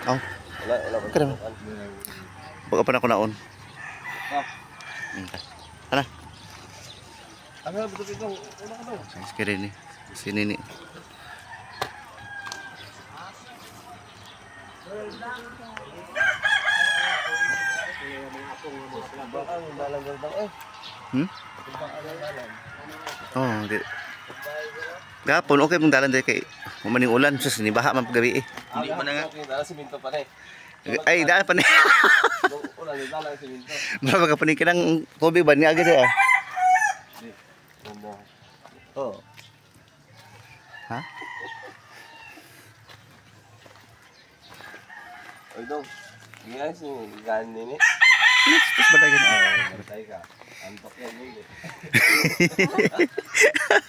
Oh. Wala ba? Kada. Baka pa na ko naon. Ana. Ano ba ito? Wala ka daw. Sige ni. Sini ni. Oh, di. Gapon okay mong dalan diri kay maning ulan sus ni baha man pagabi eh. Hindi man nga dala siminto pa ni. Ay daan pa ni. Ulan ni dala siminto. Mara ka paning kanang tubig ba ni agad eh. Oh. Ha? Oy dong. Guys, gan ni. Tapos ba dagan? Matay ka. Antok yan ni.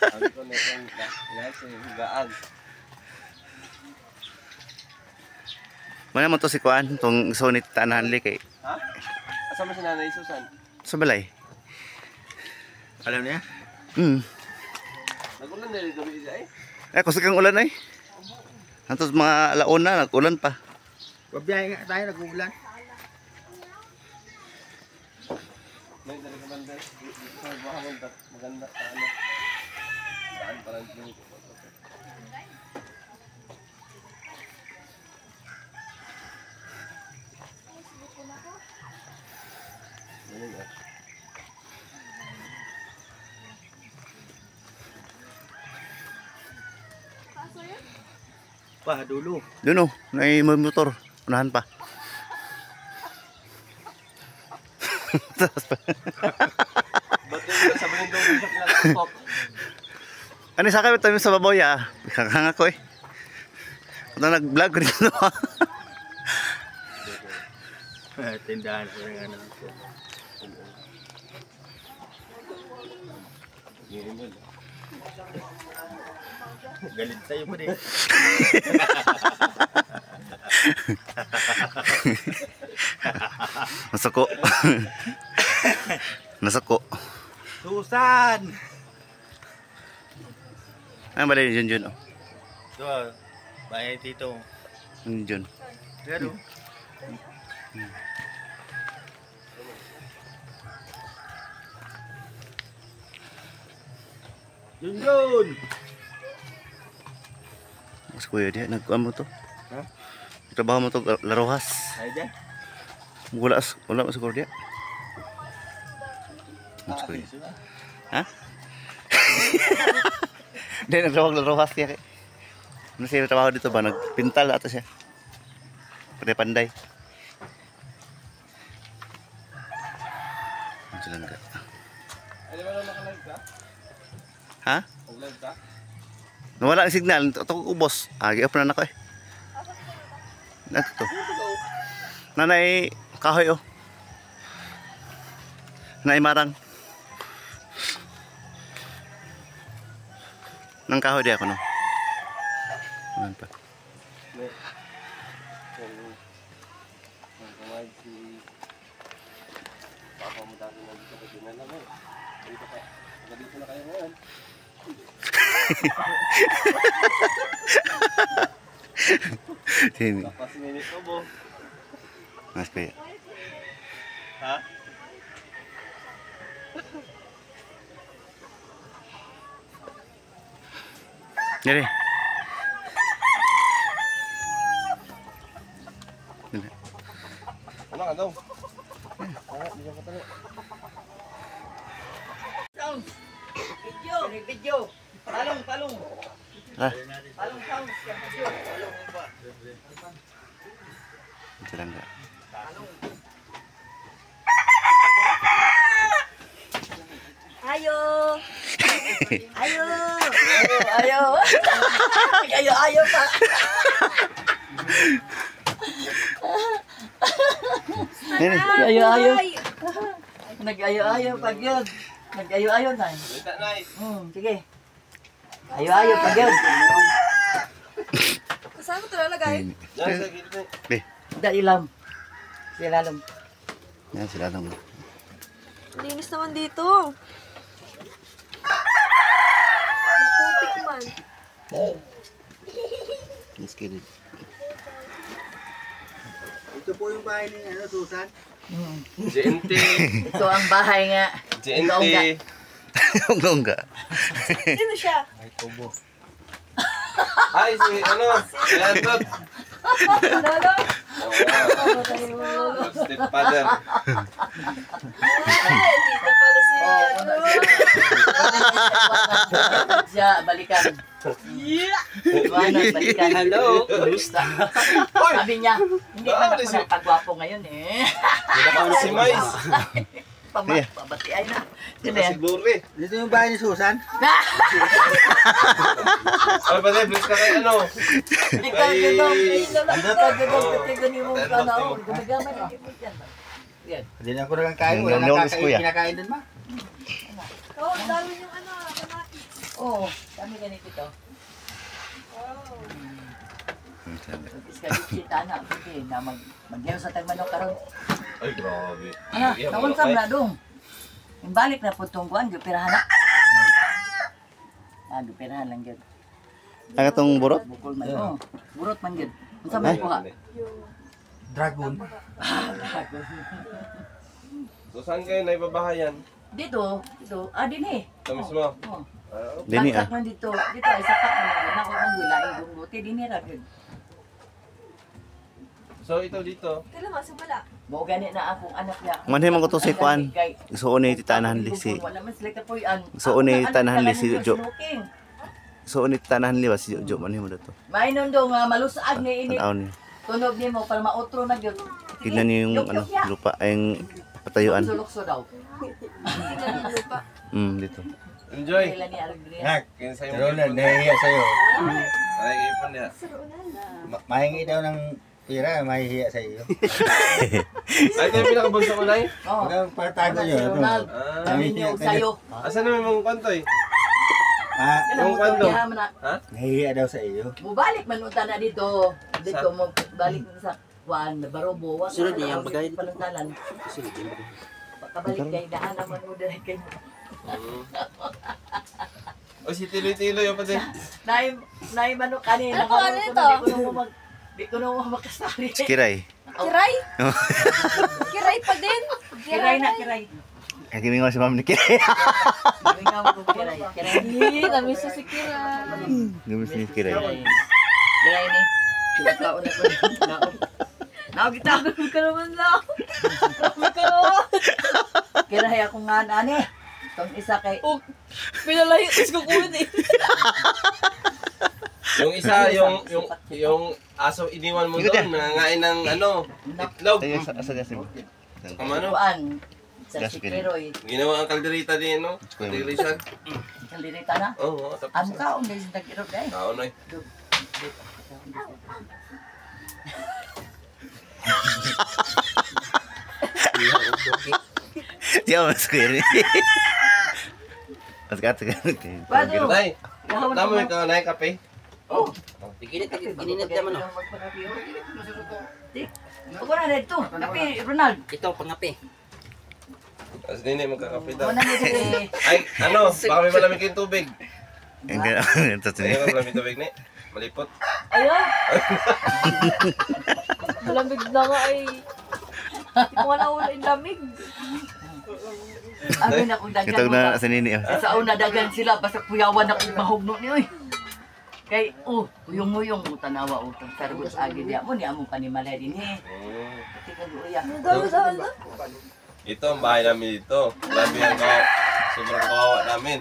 Antok na yan ka. Guys, higaan. Mana mo to si Kuan tong sonit tanan li kay. Ha? Asa mo si Nanay Susan? Sa balay. Alam niya? Nagulan na rin gabi siya eh. Kasi kang ulan ay. Antos mga alaon na nag-ulan pa. Pabiyahe nga tayo nag-ulan. May dali ka banda. Sa baka maganda ano. Daan pa lang din. Pa dulo. Doon oh, may motor. Unahan pa. Tapos pa. Ba't yung sa balindong sa pinag-stop? Ano sa akin tayo sa babaw ya? Kakang ako eh. Ito nag-vlog ko dito. Tindahan ko rin ano. Galit tayo pa din. Nasako. Nasako. Susan! Ano ba rin Jun? Oh. Ito, bahay tito. Jun. Pero, Jun! Mas kuya dia nagkuan mo to. Ha? Trabaho mo to larohas. Ay dyan? Wala siguro dia. Mas kuya. Ha? Dahil nagtrabaho larohas siya kay. Ano siya trabaho dito ba? Nagpintal ato siya. Panday. Ano lang ka? Ay, wala naka-live ka? Ha? Nag-live ka? Nawala ang signal. Ito ko ubos. Gi-up na ako eh. Ito to. Nanay kahoy oh. Nanay marang. Nang kahoy di ako no. Ano pa? Nag-live si Papa mo dati na dito kasi nalang eh. Dito na kayo ngayon. Sini. Tapos minute ko bo. Mas kaya. Ha? Jadi. Ano ka daw? Hindi ka talo. Video. Talong. Ah, Talong sound. Video. ito lang ka. Ayo. Ayo pa. Ini. Ayo. Nag-ayo pag yun. Nag-ayo na. Wait na eh. Sige. Ayo pag yun. Saan ko ito lalagay? Yan sa gilid eh. Be, Dailam. Silalom. yan sila lang. Linis naman dito. Maputik man. Mas kirid. Ito po yung bahay ni Susan. JNT. Ito ang bahay nga. JNT. Ongga. Sino siya? Ay, tubo. Ay, si Antot. Lolo? Stepfather. Ay, dito pala si ano. Siya, balikan. Iwanan, balikan. Hello, kumusta? Sabi niya, hindi man ako napagwapo ngayon eh. Pinakaano si Mais. Pabatiay na. Sino yan? Siguro eh. Dito yung bahay ni Susan. Ay, pati, please ka kay ano. Ikaw, Gabang. Andot. Ikaw, Gabang. Katigan niyo mong kanao. Gumagamay na. Yan. Hindi na ako nagkakain. Wala Yung nang notice, kuya. kinakain din ma. Oo, ang dami yung ano, kamatis. Oo, kami ganito ito. Wow. Iskabitsita na. Sige, na mag-yaw sa tagmanok karon. Ay, grabe. Ano, nakunsam na dong. Yung balik na po itong kuhan, gupirahan na. Gupirahan lang yun. Ang itong burot? Bukol man. Oo, burot man yun. Ang sa mga kuha. Dragon. So, saan kayo naibabahayan? Dito, din eh. Ito mismo. Oo. Dini Bagsak man dito, ay sapat man lang. Nako ang gulaing dumuti, dinira yun. So, ito dito. Kailan mo, simula. Mo gani na akong anak niya. Manhin mo ko to si Kuan. Suon ni titanahan li si. Wala man sila kapuyan. So, unay tanahan li si Jo. Smoking. Suon ni titanahan li ba si Jo manhin mo dito. Mainon daw nga malusag ni ini. Tanaw ni. Tunog ni mo para mautro na gyud. Tignan niyo yung ano lupa ay patayuan. Sulokso daw. Tingnan yung lupa. Dito. Enjoy. Kailan ni Alegria? Nak, Kaya sa'yo pero na, nahihiya sa'yo. Ay, ipon niya. Mahingi daw ng pira, mahihiya sa iyo. Ay, ito yung pinakabunso ko na eh. Oo. Huwag kang patago nyo. Ronald. Ah, Kami niyo sa'yo. asan naman mong kwanto eh? Ah, Kailan Yung mo kwando? ito na. Ha? nahihiya daw sa iyo. Mubalik man unta na dito. Dito mo balik sa Juan, Barobo. Sunod niya ang bagay dito. Palantalan. Pagkabalik kay daan naman mo dahil kay O, si Tilo-Tilo yung pati. Nay manok kanina. Ano pangalan nito? Di ko na mo makasali. Kiray. Kiray? Kiray pa din? Kiray na, kiray. Kaya gimingaw si Ma'am ni Kiray. Kiray nga mo kung kiray. Kiray. Hindi, namiss si Kiray. Gumis ni Kiray. Kiray ni. Kaon na ko. Naog kita. Grabe ka naman lang. Grabe ka naman. Kiray ako nga ani. Itong isa kay... Oh, pinalayo. Tapos kukulit eh. Yung isa, yung aso iniwan mo doon, nangangain ng ano, itlog. Tayo sa gasim. Ang ano, Kuan. Sa Gas si kiray. Kiroy. ginawa ang kalderita din, no? Kalderita. Kaldirita na. Oo, Ang tapos. kaon din sa tag-irog dahil. Tao na eh. Diyan mas Kiray. Mas kat. Bado. Nay, tama yung kanay kape. Oh. Ininit naman o. Ako na dito. Tapi Ronald. Ito, pangape. Tapos din eh, magkakape daw. Wala mo dito. Ay, ano, baka may malamig yung tubig. Ang ganun. Ay, may malamig tubig ni. Malipot. Ayun. Malamig na nga ay. Hindi ko nga nawala yung lamig. Abi na kung daghan Ito mo na ba? sa nini. Sa una dagan sila basta puyawan ako mahugno ni oy. Kay uyong-uyong mo tanawa utang sargot agi dia mo ni among panimalay din eh. Tika duya. Ang dami. Ito ang bahay namin dito. Grabe ang sobrang kawawa namin.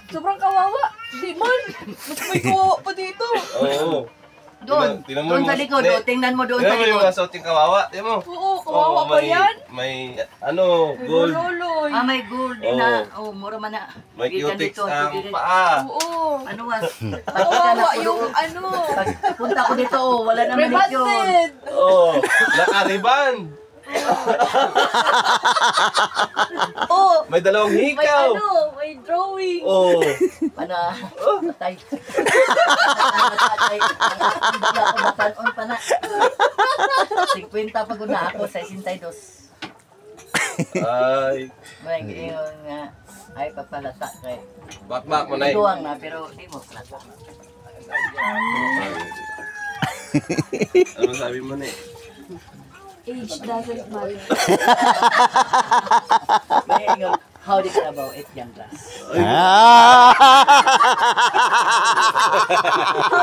Sobrang kawawa. Di man. Mas may kawawa pa dito. Oo. Doon. Tingnan mo Doon yung sa likod, ne- oh, tingnan mo doon sa Tingnan mo yung likod. mga sauting kawawa. Tingnan mo. Oo, kawawa pa yan. May, ano, gold. Loloy. Ah, may gold din na. Oh, mura man na. May Gikan cutex dito, ang dito. paa. Oo. Ano was? Kawawa yung ano. Punta ko dito, oh, wala naman yun. Rebanded. Oo. Nakariban. Oo. May dalawang May hikaw. ano, may drawing. Oo. Pana, patay. Patay. Hindi ako matanon pa na. 50 pagod na ako sa 62. Ay. May ngayon nga, ay papalata kay. Bakbak mo na eh. Duwang na, pero di mo palata. Ano sabi mo na eh? Age doesn't matter. May ingon, how di ka about it young grass? Ah!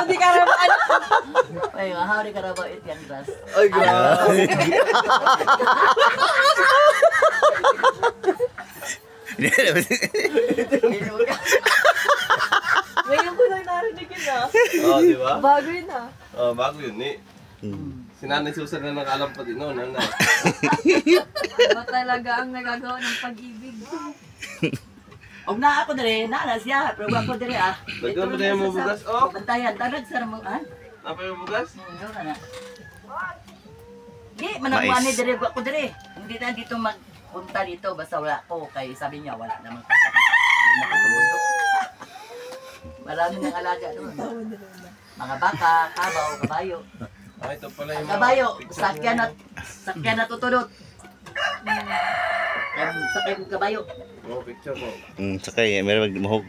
Hindi ka rin ano. May ingon, how di ka about it young grass? Ay, grabe. Ngayon ko lang narinig yun ah. Oo, di ba? Bago yun ah. Oo, bago yun eh. Si Nanay Susan na nakalam pa din noon. Nanay. Iba talaga ang nagagawa ng pag-ibig. Og na ako dire, na siya, pero ako dire ah. Daghan mo na yung mga bugas, oh. Bantayan, tanod sa mo ah. Napa yung bugas? Na. Di, manakuha ni dire ako dire. Hindi na dito magpunta dito basta wala ko kay sabi niya wala naman nakasubundok. Marami nang alaga doon. Mga baka, kabaw, kabayo. Ah, ito pala yung Kabayo, sakyan na tutulot. Sakyan ng kabayo. mga picture mo. Sakay, meron magmahog.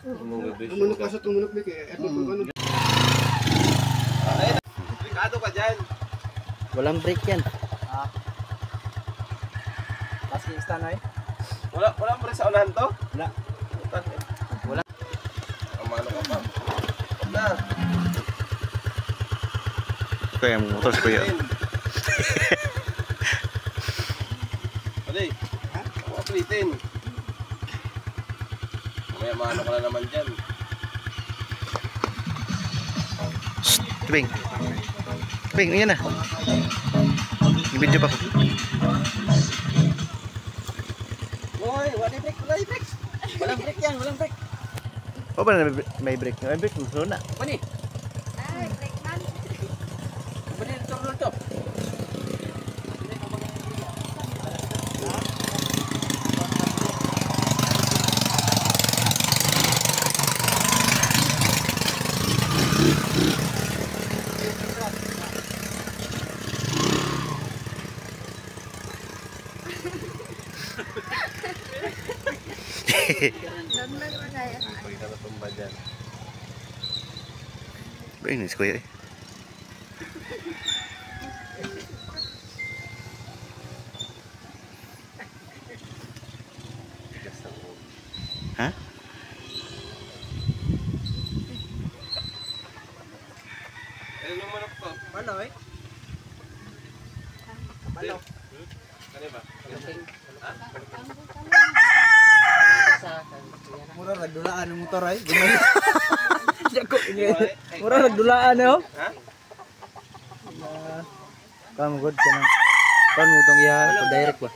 Tumunok ka sa tumunok ni kaya. Delikado ka dyan. Walang break yan. Wala pa rin sa unahan to? Wala. Wala. Amano ka pa. Na. Ito yung motor sa kuya. Pali. Ako aplitin. May amano ka na naman dyan. Tubing. Tubing, yan na. Video pa ko. Hoy, walang break. Walang break yan, walang break. O ba na may break? May break, musulo na. Pani, Ay, break man. pani turun to. Pag ka natumba dyan. Ba yun, si kuya eh. Ha? Ano yung manok to? Ano eh? Ano? Kani ba? Mura nagdulaan ng motor ay. Jako ini. Mura nagdulaan oh. Ha? Kamu good ka nang. Kan mo tong iya direct ba?